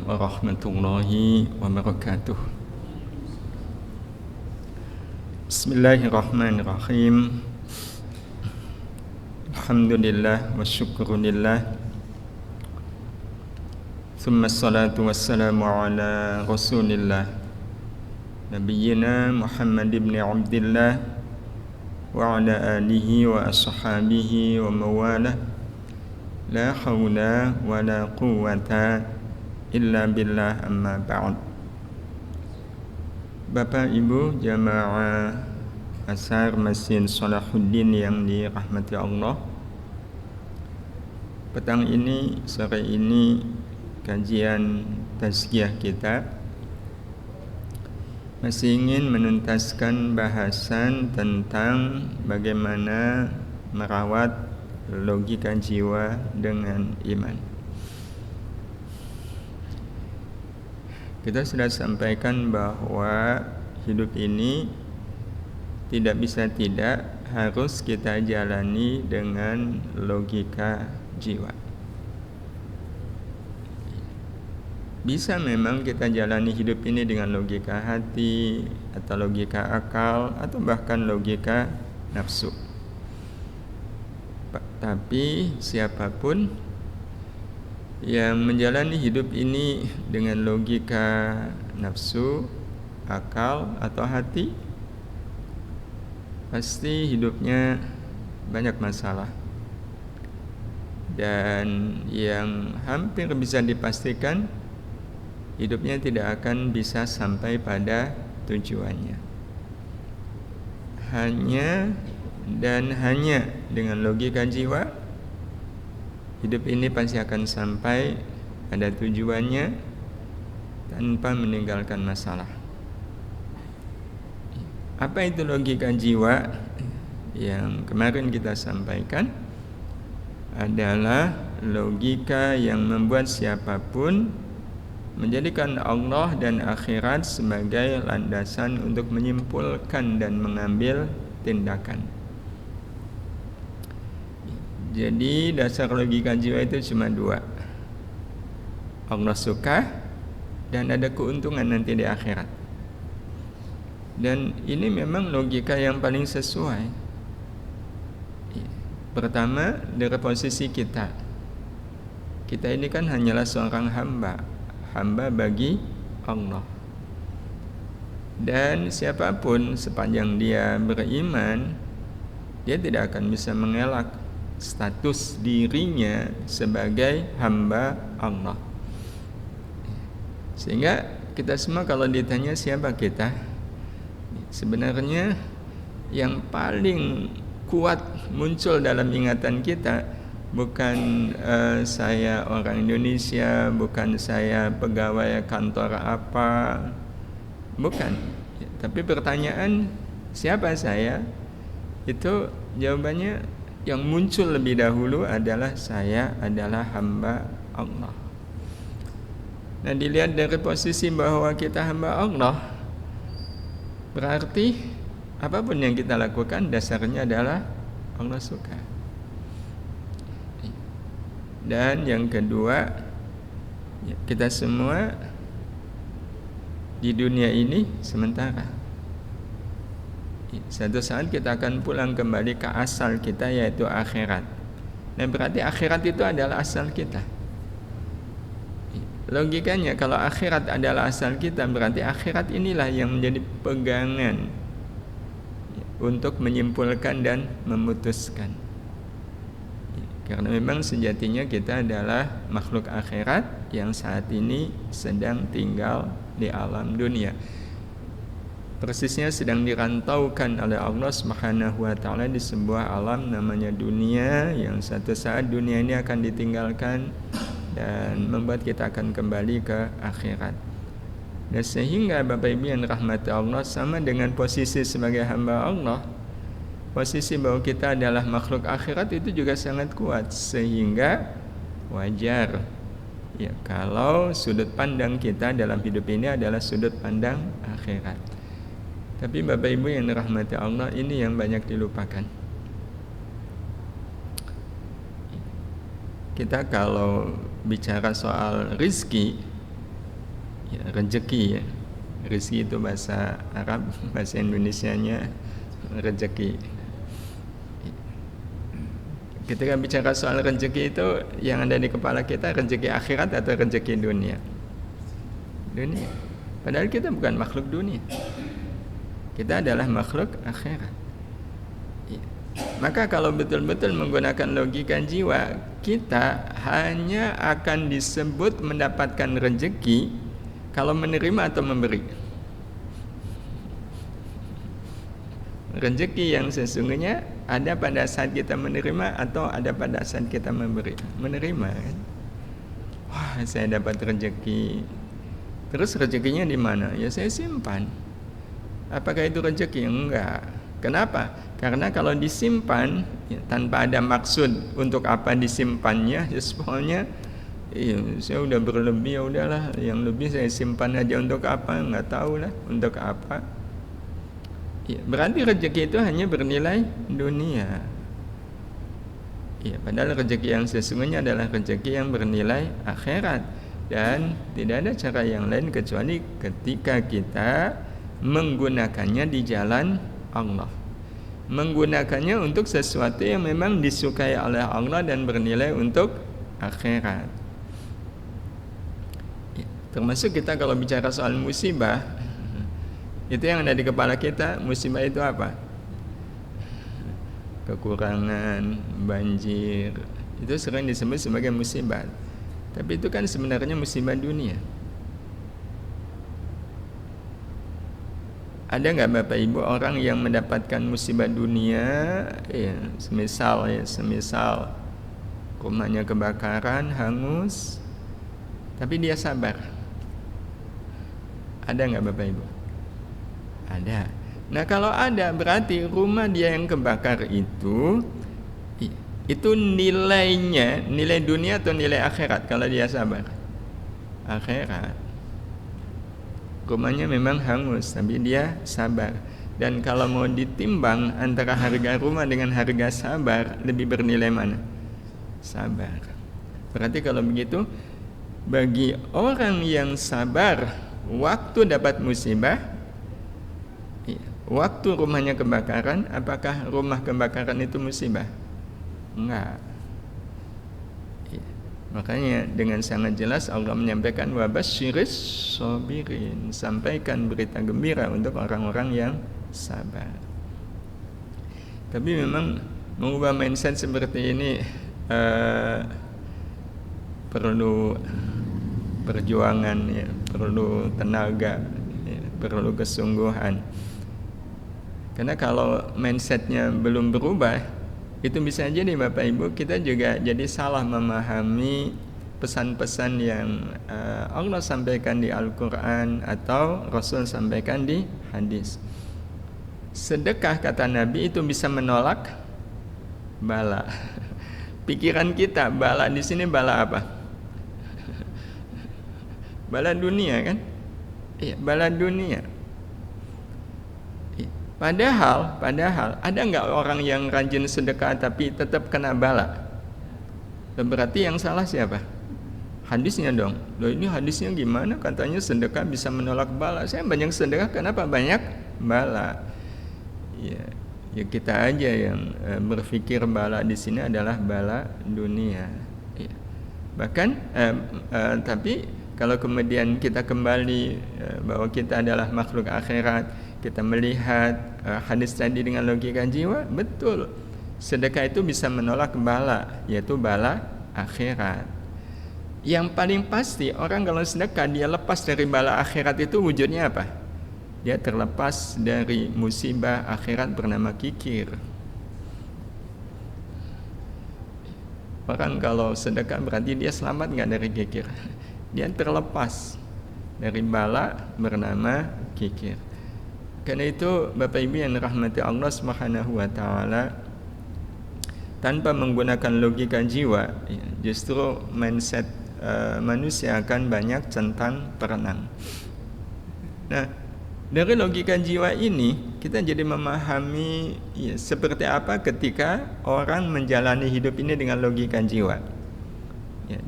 warahmatullahi wabarakatuh. Bismillahirrahmanirrahim. Alhamdulillah wa syukurillah. Thumma salatu wassalamu ala rasulillah Nabiyyina Muhammad ibn Abdillah wa ala alihi wa ashabihi wa mawalah. La hawla wa la quwwata illa billah, amma ba'd. Bapak Ibu jamaah Asar Masjid Salahuddin yang dirahmati Allah, petang ini, sore ini, kajian tazkiyah kita masih ingin menuntaskan bahasan tentang bagaimana merawat logika jiwa dengan iman. Kita sudah sampaikan bahwa hidup ini tidak bisa tidak harus kita jalani dengan logika jiwa. Bisa memang kita jalani hidup ini dengan logika hati atau logika akal atau bahkan logika nafsu. Tapi siapapun yang menjalani hidup ini dengan logika nafsu, akal atau hati, pasti hidupnya banyak masalah. Dan yang hampir bisa dipastikan, hidupnya tidak akan bisa sampai pada tujuannya. Hanya dengan logika jiwa, hidup ini pasti akan sampai pada tujuannya tanpa meninggalkan masalah. Apa itu logika jiwa? Yang kemarin kita sampaikan adalah logika yang membuat siapapun menjadikan Allah dan akhirat sebagai landasan untuk menyimpulkan dan mengambil tindakan. Jadi dasar logika jiwa itu cuma dua. Allah suka dan ada keuntungan nanti di akhirat. Dan ini memang logika yang paling sesuai. Pertama, dari posisi kita. Kita ini kan hanyalah seorang hamba bagi Allah. Dan siapapun sepanjang dia beriman, dia tidak akan bisa mengelak status dirinya sebagai hamba Allah. Sehingga kita semua kalau ditanya siapa kita, sebenarnya yang paling kuat muncul dalam ingatan kita bukan saya orang Indonesia, bukan saya pegawai kantor apa, bukan. Tapi pertanyaan siapa saya, itu jawabannya yang muncul lebih dahulu adalah saya adalah hamba Allah. Nah, dilihat dari posisi bahwa kita hamba Allah, berarti apapun yang kita lakukan dasarnya adalah Allah suka. Dan yang kedua, kita semua di dunia ini sementara. Satu saat kita akan pulang kembali ke asal kita, yaitu akhirat. Dan berarti akhirat itu adalah asal kita. Logikanya kalau akhirat adalah asal kita, berarti akhirat inilah yang menjadi pegangan untuk menyimpulkan dan memutuskan. Karena memang sejatinya kita adalah makhluk akhirat yang saat ini sedang tinggal di alam dunia. Persisnya sedang dirantaukan oleh Allah Subhanahu wa taala di sebuah alam namanya dunia, yang satu saat dunia ini akan ditinggalkan dan membuat kita akan kembali ke akhirat. Dan sehingga Bapak Ibu yang rahmati Allah, sama dengan posisi sebagai hamba Allah, posisi bahwa kita adalah makhluk akhirat itu juga sangat kuat, sehingga wajar ya kalau sudut pandang kita dalam hidup ini adalah sudut pandang akhirat. Tapi Bapak Ibu yang dirahmati Allah, ini yang banyak dilupakan. Kita kalau bicara soal rizki, Ya, rezeki ya. Rezeki itu bahasa Arab, bahasa Indonesianya rezeki. Ketika bicara soal rezeki itu yang ada di kepala kita rezeki akhirat atau rezeki dunia? Dunia. Padahal kita bukan makhluk dunia. Kita adalah makhluk akhirat. Maka kalau betul-betul menggunakan logika jiwa, kita hanya akan disebut mendapatkan rezeki kalau menerima atau memberi. Rezeki yang sesungguhnya ada pada saat kita menerima atau ada pada saat kita memberi. Menerima kan? Wah, saya dapat rezeki. Terus rezekinya di mana? Ya saya simpan. Apakah itu rezeki? Enggak. Kenapa? Karena kalau disimpan ya, tanpa ada maksud untuk apa disimpannya, ya pokoknya saya udah berlebih, ya udahlah, yang lebih saya simpan aja untuk apa? Enggak tahu lah untuk apa. Ya, berarti rezeki itu hanya bernilai dunia. Ya, padahal rezeki yang sesungguhnya adalah rezeki yang bernilai akhirat, dan tidak ada cara yang lain kecuali ketika kita menggunakannya di jalan Allah, menggunakannya untuk sesuatu yang memang disukai oleh Allah dan bernilai untuk akhirat. Ya, termasuk kita kalau bicara soal musibah, itu yang ada di kepala kita, musibah itu apa? Kekurangan, banjir, itu sering disebut sebagai musibah. Tapi itu kan sebenarnya musibah dunia. Ada nggak Bapak Ibu orang yang mendapatkan musibah dunia, ya, semisal rumahnya kebakaran, hangus, tapi dia sabar? Ada nggak Bapak Ibu? Ada. Nah kalau ada, berarti rumah dia yang kebakar itu nilainya nilai dunia atau nilai akhirat kalau dia sabar? Akhirat. Rumahnya memang hangus tapi dia sabar. Dan kalau mau ditimbang antara harga rumah dengan harga sabar, lebih bernilai mana? Sabar. Berarti kalau begitu, bagi orang yang sabar waktu dapat musibah, waktu rumahnya kebakaran, apakah rumah kebakaran itu musibah? Enggak. Ya. Makanya dengan sangat jelas Allah menyampaikan wabasyiris sabirin, sampaikan berita gembira untuk orang-orang yang sabar. Tapi memang mengubah mindset seperti ini perlu perjuangan, ya, perlu tenaga, ya, perlu kesungguhan. Karena kalau mindsetnya belum berubah, itu bisa jadi Bapak Ibu kita juga jadi salah memahami pesan-pesan yang Allah sampaikan di Al-Quran atau Rasul sampaikan di hadis. Sedekah kata Nabi itu bisa menolak bala. Pikiran kita bala di sini bala apa? Bala dunia kan? Iya, bala dunia. Padahal ada nggak orang yang rajin sedekah tapi tetap kena bala? Berarti yang salah siapa? Hadisnya dong. Loh ini hadisnya gimana? Katanya sedekah bisa menolak bala. Saya banyak sedekah, kenapa banyak bala? Ya kita aja yang berpikir bala di sini adalah bala dunia. Ya. Bahkan tapi kalau kemudian kita kembali bahwa kita adalah makhluk akhirat, kita melihat hadis tadi dengan logika jiwa, betul. Sedekah itu bisa menolak bala, yaitu bala akhirat. Yang paling pasti orang kalau sedekah dia lepas dari bala akhirat itu wujudnya apa? Dia terlepas dari musibah akhirat bernama kikir. Orang kalau sedekah berarti dia selamat nggak dari kikir? Dia terlepas dari bala bernama kikir. Karena itu Bapak Ibu yang dirahmati Allah Subhanahu wa taala, tanpa menggunakan logika jiwa, justru mindset manusia akan banyak centang perenang. Nah, dari logika jiwa ini kita jadi memahami seperti apa ketika orang menjalani hidup ini dengan logika jiwa.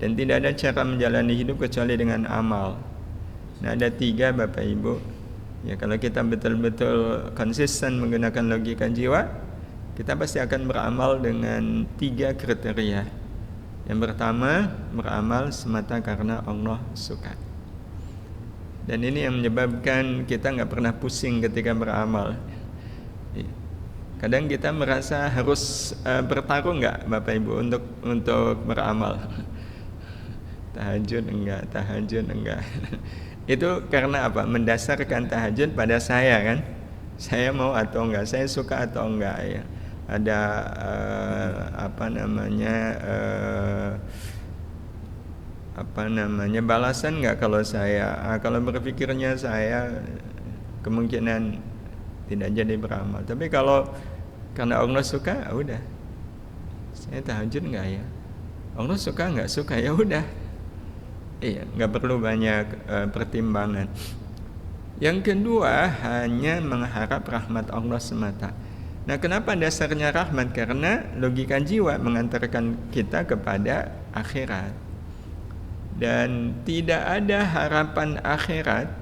Dan tidak ada cara menjalani hidup kecuali dengan amal. Nah, ada 3 Bapak Ibu. Ya, kalau kita betul-betul konsisten menggunakan logika jiwa, kita pasti akan beramal dengan 3 kriteria. Yang pertama, beramal semata karena Allah suka. Dan ini yang menyebabkan kita nggak pernah pusing ketika beramal. Kadang kita merasa harus bertarung nggak Bapak Ibu untuk beramal. Tahajud enggak. Itu karena apa? Mendasarkan tahajud pada saya kan. Saya mau atau enggak, saya suka atau enggak ya. Ada balasan enggak kalau saya kalau berpikirnya saya kemungkinan tidak jadi beramal. Tapi kalau karena Allah suka, udah. Saya tahajud enggak ya? Allah suka enggak suka, ya udah. Iya, nggak perlu banyak pertimbangan. Yang kedua, hanya mengharap rahmat Allah semata. Nah, kenapa dasarnya rahmat? Karena logika jiwa mengantarkan kita kepada akhirat. Dan tidak ada harapan akhirat,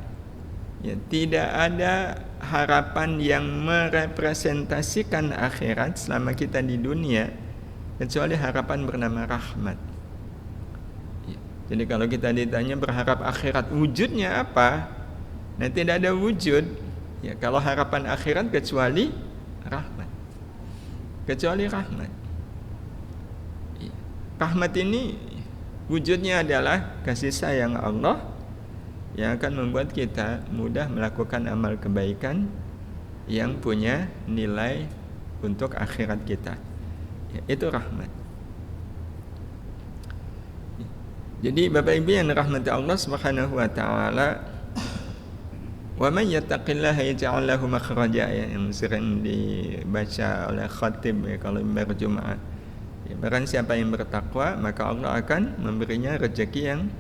ya, tidak ada harapan yang merepresentasikan akhirat selama kita di dunia, kecuali harapan bernama rahmat. Jadi kalau kita ditanya berharap akhirat wujudnya apa? Nah, tidak ada wujud ya kalau harapan akhirat kecuali rahmat. Kecuali rahmat. Rahmat ini wujudnya adalah kasih sayang Allah yang akan membuat kita mudah melakukan amal kebaikan yang punya nilai untuk akhirat kita. Ya, itu rahmat. Jadi Bapak Ibu yang dirahmati Allah Subhanahu wa taala, wa may yattaqillaha yaj'al lahu makhraja, yang sering dibaca oleh khatib ya, kalau berjumaat. Ya, barang siapa yang bertakwa, maka Allah akan memberinya rezeki yang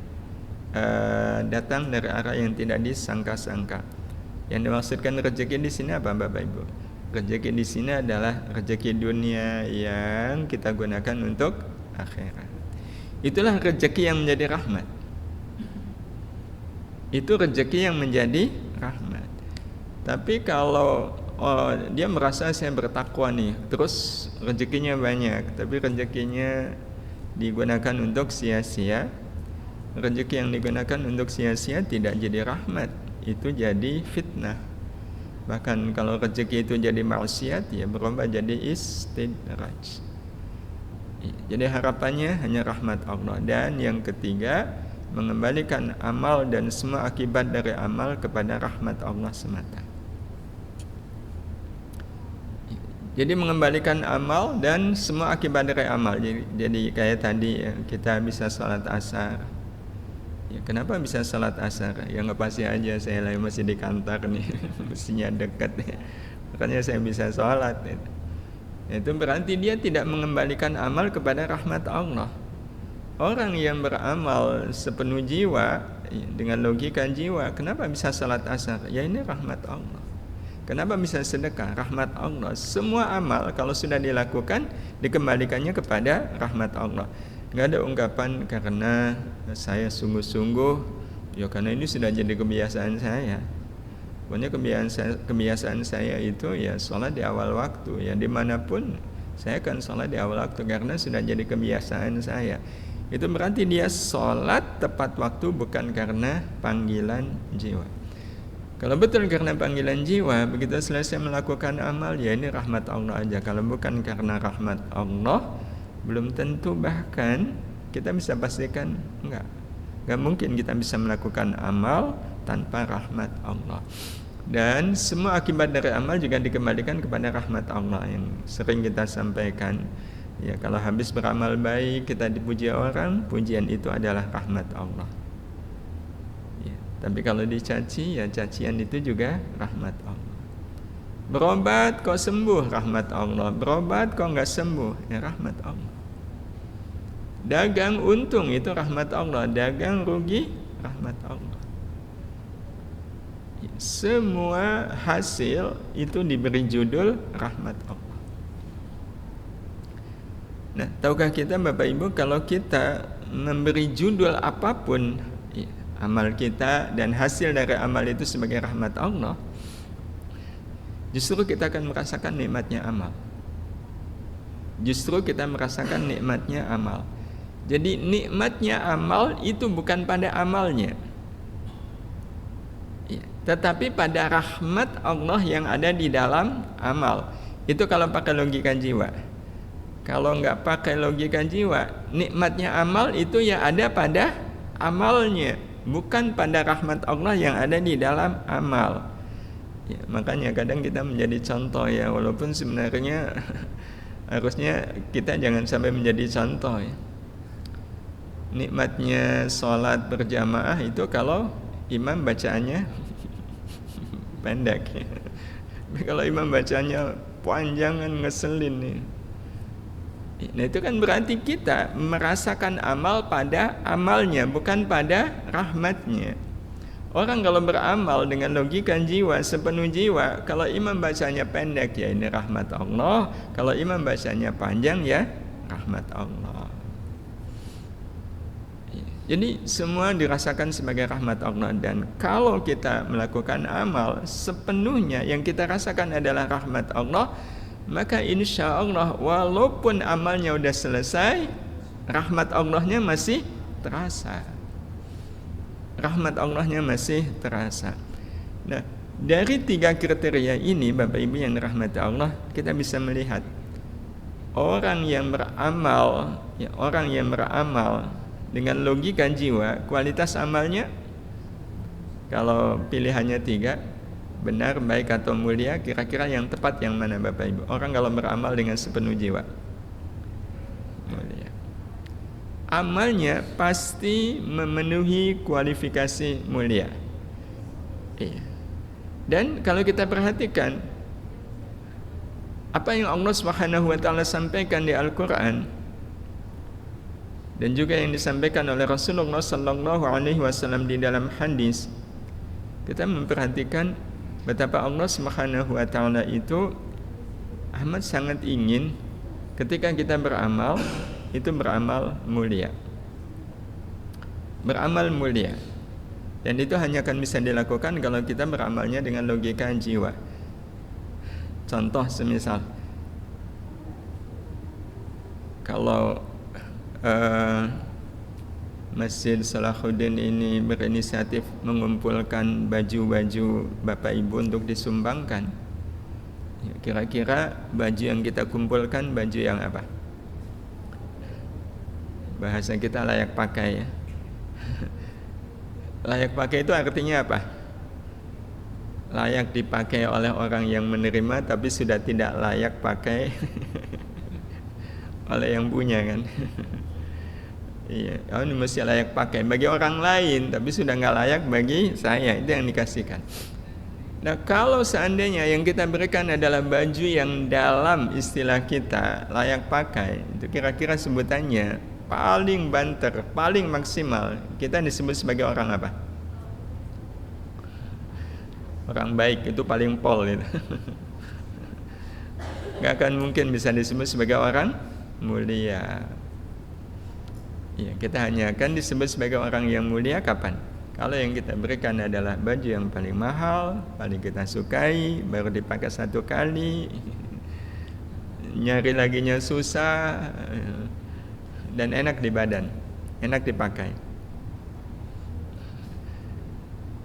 datang dari arah yang tidak disangka-sangka. Yang dimaksudkan rezeki di sini apa Bapak Ibu? Rezeki di sini adalah rezeki dunia yang kita gunakan untuk akhirat. Itulah rezeki yang menjadi rahmat. Itu rezeki yang menjadi rahmat. Tapi kalau dia merasa saya bertakwa nih, terus rezekinya banyak, tapi rezekinya digunakan untuk sia-sia, rezeki yang digunakan untuk sia-sia tidak jadi rahmat, itu jadi fitnah. Bahkan kalau rezeki itu jadi maksiat, ya berubah jadi istidraj. Jadi harapannya hanya rahmat Allah. Dan yang ketiga, mengembalikan amal dan semua akibat dari amal kepada rahmat Allah semata. Jadi mengembalikan amal dan semua akibat dari amal. Jadi kayak tadi ya, kita bisa salat asar. Ya, kenapa bisa salat asar? Ya nggak pasti aja, saya lagi masih di kantor nih, mestinya dekat ya. Makanya saya bisa salat. Ya. Itu berarti dia tidak mengembalikan amal kepada rahmat Allah. Orang yang beramal sepenuh jiwa dengan logika jiwa, kenapa bisa salat asar? Ya ini rahmat Allah. Kenapa bisa sedekah? Rahmat Allah. Semua amal kalau sudah dilakukan dikembalikannya kepada rahmat Allah. Nggak ada ungkapan karena saya sungguh-sungguh, ya karena ini sudah jadi kebiasaan saya. Pokoknya kebiasaan saya itu ya sholat di awal waktu, ya dimanapun saya akan sholat di awal waktu karena sudah jadi kebiasaan saya. Itu berarti dia sholat tepat waktu bukan karena panggilan jiwa. Kalau betul karena panggilan jiwa, begitu selesai melakukan amal, ya ini rahmat Allah aja. Kalau bukan karena rahmat Allah, belum tentu, bahkan kita bisa pastikan enggak mungkin kita bisa melakukan amal tanpa rahmat Allah. Dan semua akibat dari amal juga dikembalikan kepada rahmat Allah yang sering kita sampaikan. Ya, kalau habis beramal baik kita dipuji orang, pujian itu adalah rahmat Allah. Ya, tapi kalau dicaci, ya cacian itu juga rahmat Allah. Berobat kok sembuh, rahmat Allah. Berobat kok enggak sembuh, ya rahmat Allah. Dagang untung, itu rahmat Allah. Dagang rugi, rahmat Allah. Semua hasil itu diberi judul rahmat Allah. Nah, tahukah kita Bapak Ibu, kalau kita memberi judul apapun amal kita dan hasil dari amal itu sebagai rahmat Allah, justru kita akan merasakan nikmatnya amal. Justru kita merasakan nikmatnya amal. Jadi nikmatnya amal itu bukan pada amalnya, tetapi pada rahmat Allah yang ada di dalam amal. Itu kalau pakai logika jiwa. Kalau nggak pakai logika jiwa, nikmatnya amal itu ya ada pada amalnya, bukan pada rahmat Allah yang ada di dalam amal. Ya, makanya kadang kita menjadi contoh ya, walaupun sebenarnya harusnya kita jangan sampai menjadi contoh ya. Nikmatnya sholat berjamaah itu kalau imam bacaannya pendek ya. Kalau imam bacaannya panjang kan ngeselin nih. Nah itu kan berarti kita merasakan amal pada amalnya, bukan pada rahmatnya. Orang kalau beramal dengan logika jiwa, sepenuh jiwa, kalau imam bacanya pendek ya ini rahmat Allah, kalau imam bacanya panjang ya rahmat Allah. Jadi semua dirasakan sebagai rahmat Allah, dan kalau kita melakukan amal sepenuhnya yang kita rasakan adalah rahmat Allah, maka insya Allah walaupun amalnya udah selesai, rahmat Allahnya masih terasa. Rahmat Allahnya masih terasa. Nah, dari 3 kriteria ini Bapak Ibu yang dirahmati Allah, kita bisa melihat orang yang beramal, ya, orang yang beramal dengan logika jiwa, kualitas amalnya kalau pilihannya 3, benar, baik atau mulia, kira-kira yang tepat yang mana Bapak Ibu? Orang kalau beramal dengan sepenuh jiwa, mulia. Amalnya pasti memenuhi kualifikasi mulia. Iya. Dan kalau kita perhatikan apa yang Allah Subhanahu wa taala sampaikan di Al-Qur'an dan juga yang disampaikan oleh Rasulullah sallallahu alaihi wasallam di dalam hadis, kita memperhatikan betapa Allah Subhanahu wa taala itu amat sangat ingin ketika kita beramal itu beramal mulia. Beramal mulia. Dan itu hanya akan bisa dilakukan kalau kita beramalnya dengan logika jiwa. Contoh semisal kalau Masjid Salahuddin ini berinisiatif mengumpulkan baju-baju Bapak Ibu untuk disumbangkan, kira-kira baju yang kita kumpulkan baju yang apa? Bahasa kita layak pakai ya. Layak pakai itu artinya apa? Layak dipakai oleh orang yang menerima, tapi sudah tidak layak pakai oleh yang punya kan. Iya, ini mesti layak pakai bagi orang lain, tapi sudah nggak layak bagi saya. Itu yang dikasihkan. Nah, kalau seandainya yang kita berikan adalah baju yang dalam istilah kita layak pakai, itu kira-kira sebutannya paling banter, paling maksimal, kita disebut sebagai orang apa? Orang baik, itu paling pol itu. Gak akan mungkin bisa disebut sebagai orang mulia. Ya, kita hanya akan disebut sebagai orang yang mulia kapan? Kalau yang kita berikan adalah baju yang paling mahal, paling kita sukai, baru dipakai 1 kali, nyari laginya susah, dan enak di badan, enak dipakai.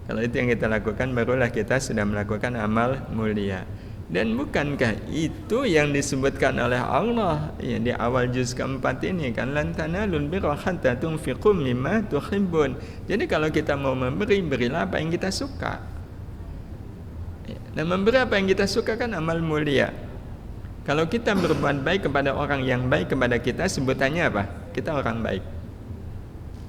Kalau itu yang kita lakukan, barulah kita sudah melakukan amal mulia. Dan bukankah itu yang disebutkan oleh Allah ya, di awal juz keempat ini kan, lan tanalul birra hatta tunfiqu mimma tuhibbun. Jadi kalau kita mau memberi, berilah apa yang kita suka. Dan memberi apa yang kita suka kan amal mulia. Kalau kita berbuat baik kepada orang yang baik kepada kita, sebutannya apa? Kita orang baik.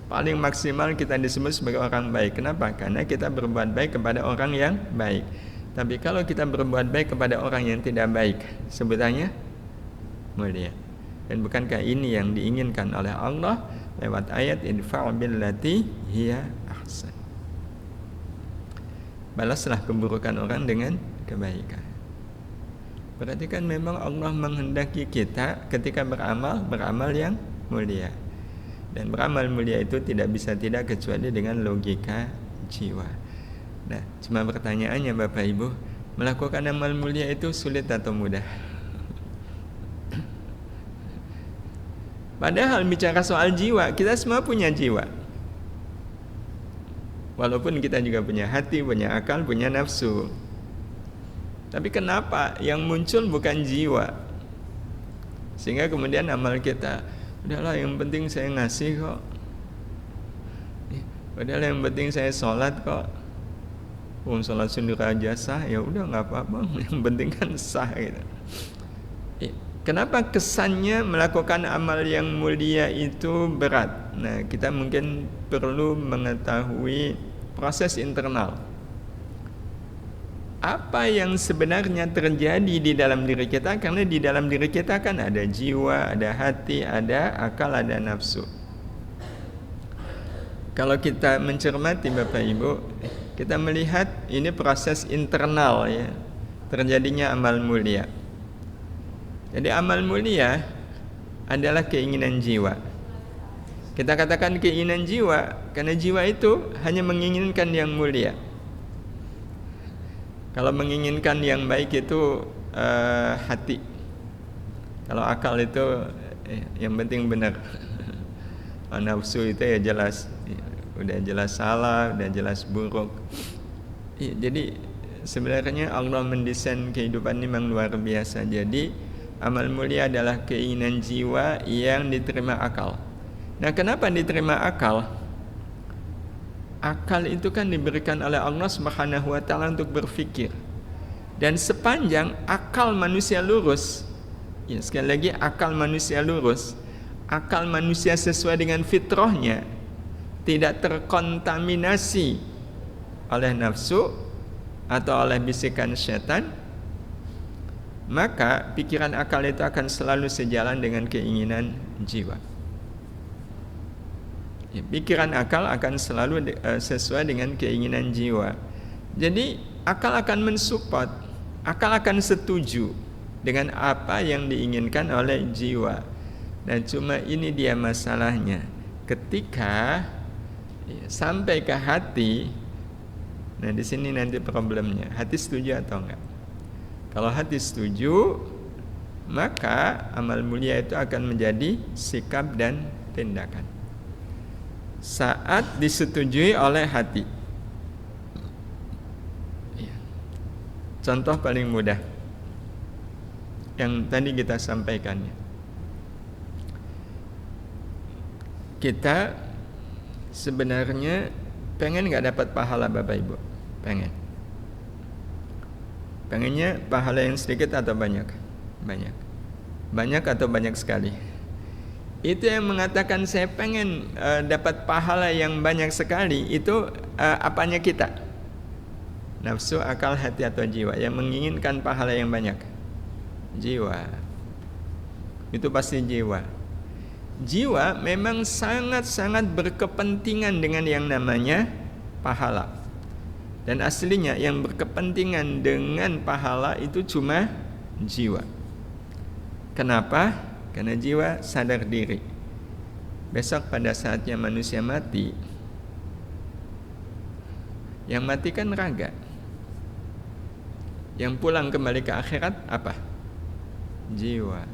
Paling maksimal kita disebut sebagai orang baik. Kenapa? Karena kita berbuat baik kepada orang yang baik. Tapi kalau kita berbuat baik kepada orang yang tidak baik, sebutannya mulia. Dan bukankah ini yang diinginkan oleh Allah lewat ayat idfa' billati hiya ahsan? Balaslah keburukan orang dengan kebaikan. Berarti kan memang Allah menghendaki kita ketika beramal yang mulia. Dan beramal mulia itu tidak bisa tidak kecuali dengan logika jiwa. Nah, cuma pertanyaannya Bapak Ibu, melakukan amal mulia itu sulit atau mudah? Padahal bicara soal jiwa, kita semua punya jiwa. Walaupun kita juga punya hati, punya akal, punya nafsu. Tapi kenapa yang muncul bukan jiwa? Sehingga kemudian amal kita, udahlah yang penting saya ngasih kok. Udahlah yang penting saya sholat kok. Sholat sendiri aja sah, ya udah nggak apa-apa. Yang penting kan sah gitu. Kenapa kesannya melakukan amal yang mulia itu berat? Nah, kita mungkin perlu mengetahui proses internal. Apa yang sebenarnya terjadi di dalam diri kita? Karena di dalam diri kita kan ada jiwa, ada hati, ada akal, ada nafsu. Kalau kita mencermati Bapak Ibu, kita melihat ini proses internal ya, terjadinya amal mulia. Jadi amal mulia adalah keinginan jiwa. Kita katakan keinginan jiwa karena jiwa itu hanya menginginkan yang mulia. Kalau menginginkan yang baik itu hati. Kalau akal itu yang penting benar. Nafsu itu ya jelas, udah jelas salah, udah jelas buruk. Jadi sebenarnya Allah mendesain kehidupan ini memang luar biasa. Jadi amal mulia adalah keinginan jiwa yang diterima akal. Nah, kenapa diterima akal? Akal itu kan diberikan oleh Allah Subhanahu wa taala untuk berpikir. Dan sepanjang akal manusia lurus, ya sekali lagi akal manusia lurus, akal manusia sesuai dengan fitrahnya, tidak terkontaminasi oleh nafsu atau oleh bisikan setan, maka pikiran akal itu akan selalu sejalan dengan keinginan jiwa. Pikiran akal akan selalu sesuai dengan keinginan jiwa. Jadi akal akan mensupport, akal akan setuju dengan apa yang diinginkan oleh jiwa. Dan cuma ini dia masalahnya, ketika sampai ke hati, nah di sini nanti problemnya, hati setuju atau enggak? Kalau hati setuju, maka amal mulia itu akan menjadi sikap dan tindakan. Saat disetujui oleh hati. Contoh paling mudah yang tadi kita sampaikan. Kita sebenarnya pengen nggak dapat pahala Bapak Ibu? Pengennya pahala yang sedikit atau banyak? Banyak atau banyak sekali? Itu yang mengatakan saya pengen dapat pahala yang banyak sekali, itu apanya kita? Nafsu, akal, hati atau jiwa yang menginginkan pahala yang banyak? Jiwa. Itu pasti jiwa. Jiwa memang sangat-sangat berkepentingan dengan yang namanya pahala. Dan aslinya yang berkepentingan dengan pahala itu cuma jiwa. Kenapa? Karena jiwa sadar diri. Besok pada saatnya manusia mati, yang mati kan raga. Yang pulang kembali ke akhirat apa? Jiwa.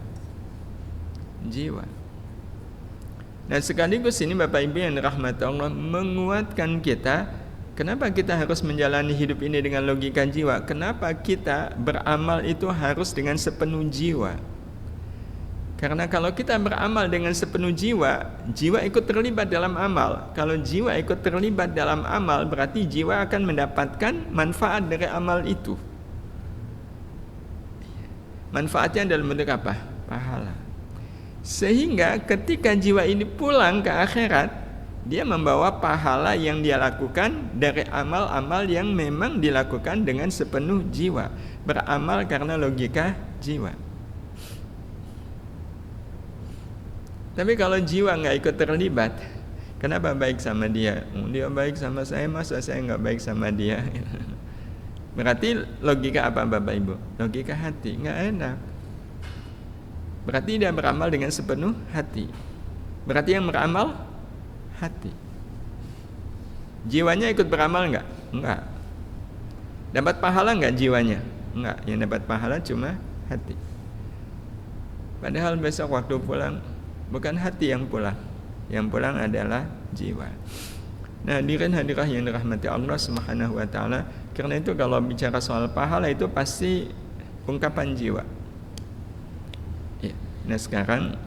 Nah sekaligus ini Bapak Ibu yang dirahmati Allah, menguatkan kita. Kenapa kita harus menjalani hidup ini dengan logika jiwa? Kenapa kita beramal itu harus dengan sepenuh jiwa? Karena kalau kita beramal dengan sepenuh jiwa, jiwa ikut terlibat dalam amal. Kalau jiwa ikut terlibat dalam amal, berarti jiwa akan mendapatkan manfaat dari amal itu. Manfaatnya dalam bentuk apa? Pahala. Sehingga ketika jiwa ini pulang ke akhirat, dia membawa pahala yang dia lakukan dari amal-amal yang memang dilakukan dengan sepenuh jiwa. Beramal karena logika jiwa. Tapi kalau jiwa nggak ikut terlibat, kenapa baik sama dia? Dia baik sama saya, masa saya nggak baik sama dia? Berarti logika apa Bapak Ibu? Logika hati, nggak enak. Berarti dia beramal dengan sepenuh hati. Berarti yang beramal hati. Jiwanya ikut beramal enggak? Enggak. Dapat pahala enggak jiwanya? Enggak. Yang dapat pahala cuma hati. Padahal besok waktu pulang bukan hati yang pulang. Yang pulang adalah jiwa. Nah, hadirin hadirah yang dirahmati Allah Subhanahu wa taala, karena itu kalau bicara soal pahala itu pasti ungkapan jiwa. Ya. Nah, sekarang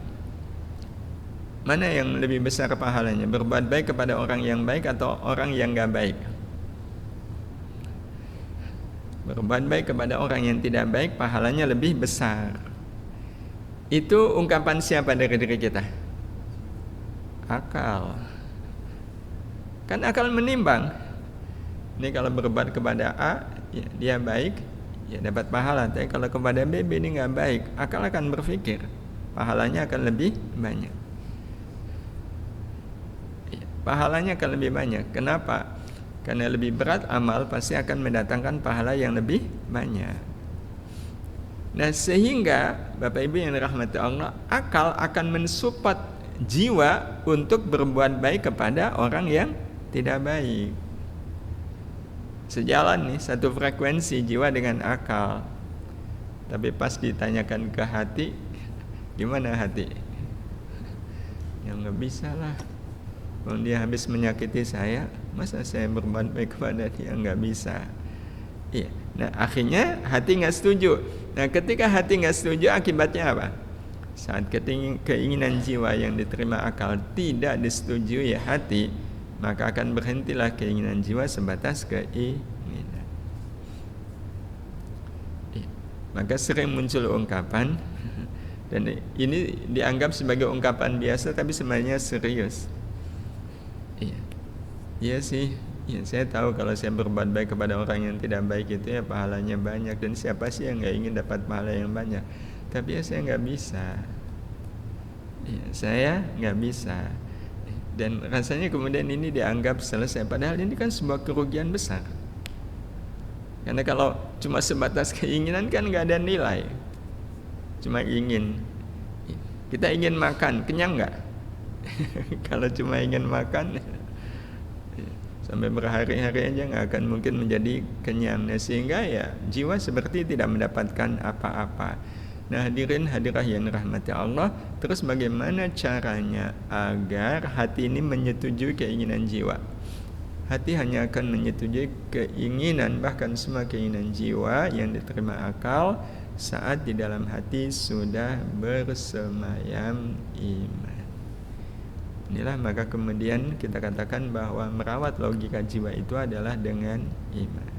mana yang lebih besar pahalanya? Berbuat baik kepada orang yang baik atau orang yang gak baik? Berbuat baik kepada orang yang tidak baik pahalanya lebih besar. Itu ungkapan siapa dari diri kita? Akal. Kan akal menimbang. Ini kalau berbuat kepada A, ya, dia baik, ya dapat pahala. Tapi kalau kepada B ini nggak baik, akal akan berpikir pahalanya akan lebih banyak. Ya, pahalanya akan lebih banyak. Kenapa? Karena lebih berat amal pasti akan mendatangkan pahala yang lebih banyak. Nah, sehingga Bapak Ibu yang dirahmati Allah, akal akan mensupport jiwa untuk berbuat baik kepada orang yang tidak baik. Sejalan nih, satu frekuensi jiwa dengan akal. Tapi pas ditanyakan ke hati, gimana hati? Ya nggak bisa lah. Kalau dia habis menyakiti saya, masa saya berbuat baik kepada dia? Nggak bisa. Iya. Nah, akhirnya hati nggak setuju. Nah, ketika hati nggak setuju, akibatnya apa? Saat keinginan jiwa yang diterima akal tidak disetujui hati, maka akan berhentilah keinginan jiwa sebatas keinginan. Ya. Maka sering muncul ungkapan, dan ini dianggap sebagai ungkapan biasa, tapi sebenarnya serius. Iya, iya sih. Ya, saya tahu kalau saya berbuat baik kepada orang yang tidak baik itu ya pahalanya banyak, dan siapa sih yang nggak ingin dapat pahala yang banyak? Tapi ya saya nggak bisa. Ya, saya nggak bisa. Dan rasanya kemudian ini dianggap selesai, padahal ini kan sebuah kerugian besar. Karena kalau cuma sebatas keinginan kan nggak ada nilai. Cuma ingin. Kita ingin makan, kenyang nggak? Kalau cuma ingin makan, sampai berhari-hari aja nggak akan mungkin menjadi kenyang. Nah, sehingga ya jiwa seperti tidak mendapatkan apa-apa. Nah, hadirin hadirah yang dirahmati Allah, terus bagaimana caranya agar hati ini menyetujui keinginan jiwa? Hati hanya akan menyetujui keinginan, bahkan semua keinginan jiwa yang diterima akal saat di dalam hati sudah bersemayam iman. Inilah maka kemudian kita katakan bahwa merawat logika jiwa itu adalah dengan iman.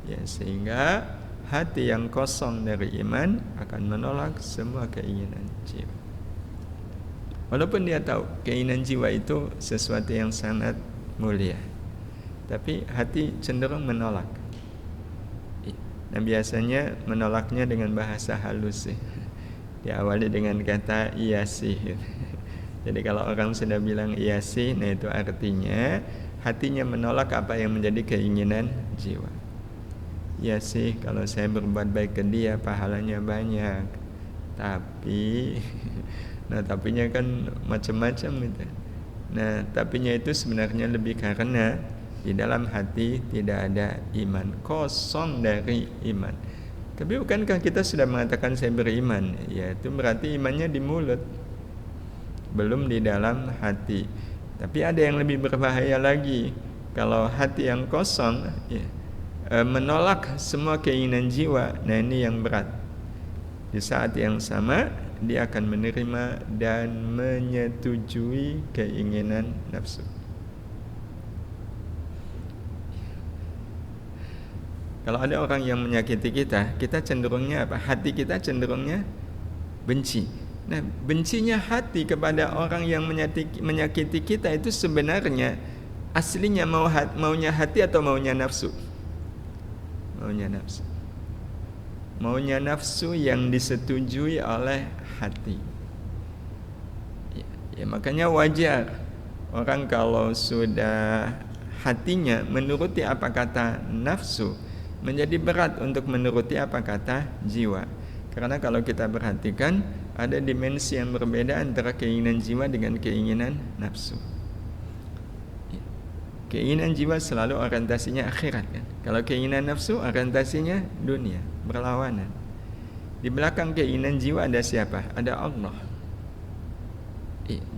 Ya, sehingga hati yang kosong dari iman akan menolak semua keinginan jiwa. Walaupun dia tahu keinginan jiwa itu sesuatu yang sangat mulia, tapi hati cenderung menolak. Dan biasanya menolaknya dengan bahasa halus. Diawali dengan kata iya sih. Jadi kalau orang sudah bilang iya sih, nah itu artinya hatinya menolak apa yang menjadi keinginan jiwa. Ya sih, kalau saya berbuat baik ke dia pahalanya banyak. Tapi nah tapinya kan macam-macam gitu. Nah, tapinya itu sebenarnya lebih karena di dalam hati tidak ada iman, kosong dari iman. Tapi bukankah kita sudah mengatakan saya beriman? Ya, itu berarti imannya di mulut, belum di dalam hati. Tapi ada yang lebih berbahaya lagi. Kalau hati yang kosong, ya, menolak semua keinginan jiwa, nah ini yang berat. Di saat yang sama dia akan menerima dan menyetujui keinginan nafsu. Kalau ada orang yang menyakiti kita, kita cenderungnya apa? Hati kita cenderungnya benci. Nah, bencinya hati kepada orang yang menyakiti kita itu sebenarnya aslinya maunya hati atau maunya nafsu? Maunya nafsu. Maunya nafsu yang disetujui oleh hati. Ya, makanya wajar orang kalau sudah hatinya menuruti apa kata nafsu, menjadi berat untuk menuruti apa kata jiwa. Karena kalau kita perhatikan ada dimensi yang berbeda antara keinginan jiwa dengan keinginan nafsu. Keinginan jiwa selalu orientasinya akhirat kan. Kalau keinginan nafsu orientasinya dunia, berlawanan. Di belakang keinginan jiwa ada siapa? Ada Allah.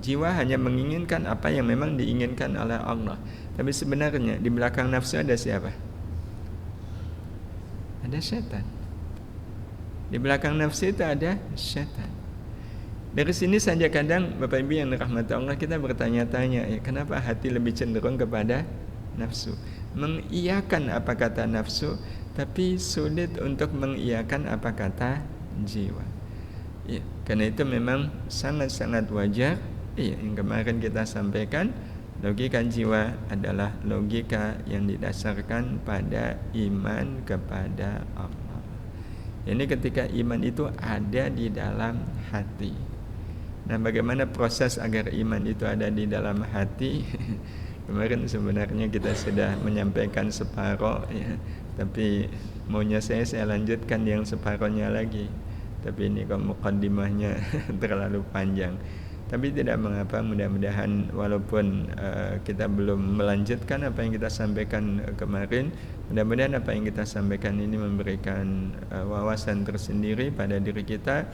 Jiwa hanya menginginkan apa yang memang diinginkan oleh Allah. Tapi sebenarnya di belakang nafsu ada siapa? Ada setan. Di belakang nafsu itu ada setan. Dari sini saja kadang Bapak Ibu yang dirahmati Allah, kita bertanya-tanya, kenapa hati lebih cenderung kepada nafsu? Mengiyakan apa kata nafsu, tapi sulit untuk mengiyakan apa kata jiwa. Ya, karena itu memang sangat-sangat wajar. Yang kemarin kita sampaikan, logika jiwa adalah logika yang didasarkan pada iman kepada Allah. Ini ketika iman itu ada di dalam hati. Nah, bagaimana proses agar iman itu ada di dalam hati? Kemarin sebenarnya kita sudah menyampaikan separuh ya, tapi maunya saya lanjutkan yang separuhnya lagi. Tapi ini kalau muqaddimahnya terlalu panjang. Tapi tidak mengapa, mudah-mudahan walaupun kita belum melanjutkan apa yang kita sampaikan kemarin, mudah-mudahan apa yang kita sampaikan ini memberikan wawasan tersendiri pada diri kita.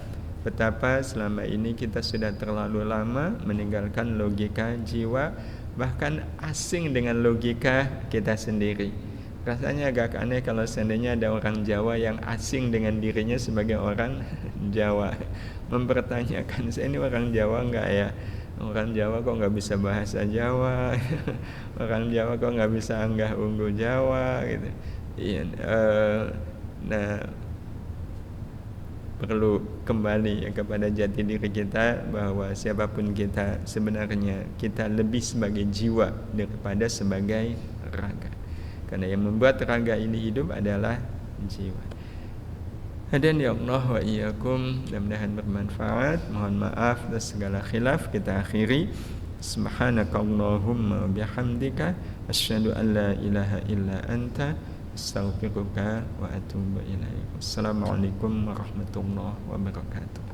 Betapa selama ini kita sudah terlalu lama meninggalkan logika jiwa, bahkan asing dengan logika kita sendiri. Rasanya agak aneh kalau seandainya ada orang Jawa yang asing dengan dirinya sebagai orang Jawa, mempertanyakan, saya ini orang Jawa enggak ya? Orang Jawa kok nggak bisa bahasa Jawa? Orang Jawa kok nggak bisa anggah unggu Jawa gitu. Nah, perlu kembali kepada jati diri kita, bahwa siapapun kita sebenarnya kita lebih sebagai jiwa daripada sebagai raga, karena yang membuat raga ini hidup adalah jiwa. Hadirin ya Allah wa iyyakum, mudah-mudahan bermanfaat. Mohon maaf atas segala khilaf. Kita akhiri, subhanakallahumma bihamdika asyhadu an la ilaha illa anta astaghfiruka wa atubu ilaik. Assalamualaikum warahmatullahi wabarakatuh.